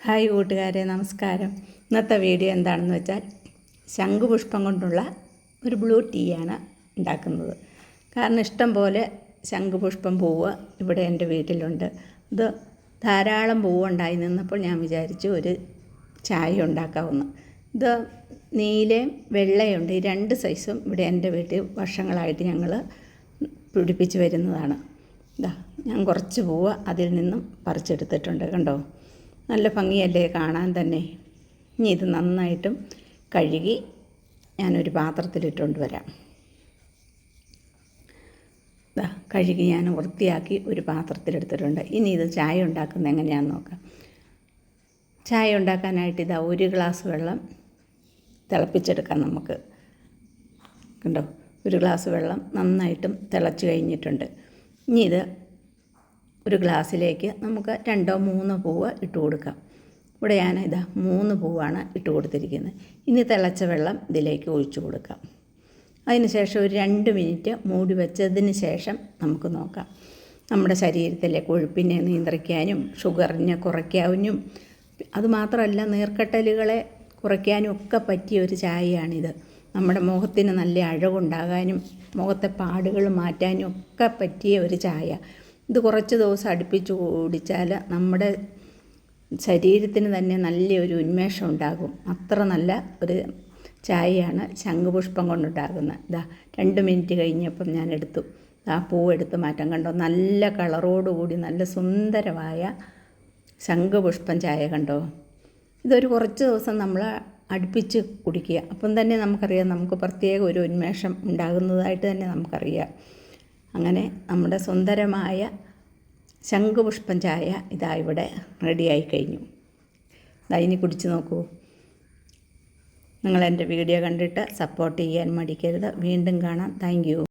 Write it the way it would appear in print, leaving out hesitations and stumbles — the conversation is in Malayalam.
ഹായ് കൂട്ടുകാരെ, നമസ്കാരം. ഇന്നത്തെ വീഡിയോ എന്താണെന്ന് വെച്ചാൽ ശംഖുപുഷ്പം കൊണ്ടുള്ള ഒരു ബ്ലൂ ടീയാണ് ഉണ്ടാക്കുന്നത്. കാരണം ഇഷ്ടം പോലെ ശംഖുപുഷ്പം പൂവ് ഇവിടെ എൻ്റെ വീട്ടിലുണ്ട്. ഇത് ധാരാളം പൂവുണ്ടായി നിന്നപ്പോൾ ഞാൻ വിചാരിച്ചു ഒരു ചായ ഉണ്ടാക്കാമെന്ന്. ഇത് നീലയും വെള്ളയുണ്ട്, ഈ രണ്ട് സൈസും ഇവിടെ എൻ്റെ വീട്ടിൽ വർഷങ്ങളായിട്ട് ഞങ്ങൾ പിടിപ്പിച്ച് വരുന്നതാണ്. ഇതാ ഞാൻ കുറച്ച് പൂവ് അതിൽ നിന്നും പറിച്ചെടുത്തിട്ടുണ്ട്. കണ്ടോ, നല്ല ഭംഗിയല്ലേ കാണാൻ തന്നെ. ഇനി ഇത് നന്നായിട്ടും കഴുകി ഞാനൊരു പാത്രത്തിലിട്ടുകൊണ്ട് വരാം. കഴുകി ഞാൻ വൃത്തിയാക്കി ഒരു പാത്രത്തിലെടുത്തിട്ടുണ്ട്. ഇനി ഇത് ചായ ഉണ്ടാക്കുന്നത് എങ്ങനെയാണെന്ന് നോക്കാം. ചായ ഉണ്ടാക്കാനായിട്ട് ഇതാ 1 ഗ്ലാസ് വെള്ളം തിളപ്പിച്ചെടുക്കാം നമുക്ക്. കണ്ടോ, 1 ഗ്ലാസ് വെള്ളം നന്നായിട്ടും തിളച്ച് കഴിഞ്ഞിട്ടുണ്ട്. ഇനി ഇത് ഒരു ഗ്ലാസ്സിലേക്ക് നമുക്ക് 2 or 3 പൂവ് ഇട്ട് കൊടുക്കാം. ഇവിടെ ഞാൻ ഇതാ 3 പൂവാണ് ഇട്ട് കൊടുത്തിരിക്കുന്നത്. ഇനി തിളച്ച വെള്ളം ഇതിലേക്ക് ഒഴിച്ചു കൊടുക്കാം. അതിന് ശേഷം ഒരു 2 മിനിറ്റ് മൂടി വെച്ചതിന് ശേഷം നമുക്ക് നോക്കാം. നമ്മുടെ ശരീരത്തിലെ കൊഴുപ്പിനെ നിയന്ത്രിക്കാനും ഷുഗറിനെ കുറയ്ക്കാനും അതുമാത്രമല്ല നീർക്കെട്ടലുകളെ കുറയ്ക്കാനും ഒക്കെ പറ്റിയ ഒരു ചായയാണിത്. നമ്മുടെ മുഖത്തിന് നല്ല അഴകുണ്ടാകാനും മുഖത്തെ പാടുകൾ മാറ്റാനും ഒക്കെ പറ്റിയ ഒരു ചായ. ഇത് കുറച്ച് ദിവസം അടുപ്പിച്ച് കുടിച്ചാൽ നമ്മുടെ ശരീരത്തിന് തന്നെ നല്ലൊരു ഉന്മേഷം ഉണ്ടാകും. അത്ര നല്ല ഒരു ചായയാണ് ശംഖുപുഷ്പം കൊണ്ടുണ്ടാകുന്നത്. ഇതാ 2 മിനിറ്റ് കഴിഞ്ഞപ്പം ഞാൻ എടുത്തു. ആ പൂവെടുത്ത് മാറ്റാൻ. കണ്ടോ, നല്ല കളറോടുകൂടി നല്ല സുന്ദരമായ ശംഖുപുഷ്പം ചായ കണ്ടോ. ഇതൊരു കുറച്ച് ദിവസം നമ്മൾ അടുപ്പിച്ച് കുടിക്കുക. അപ്പം തന്നെ നമുക്കറിയാം, നമുക്ക് പ്രത്യേക ഒരു ഉന്മേഷം ഉണ്ടാകുന്നതായിട്ട് തന്നെ നമുക്കറിയാം. അങ്ങനെ നമ്മുടെ സുന്ദരമായ ശംഖുപുഷ്പം ചായ ഇതാ ഇവിടെ റെഡിയായി കഴിഞ്ഞു. ഇനി കുടിച്ച് നോക്കൂ. നിങ്ങളെൻ്റെ വീഡിയോ കണ്ടിട്ട് സപ്പോർട്ട് ചെയ്യാൻ മടിക്കരുത്. വീണ്ടും കാണാം. Thank you.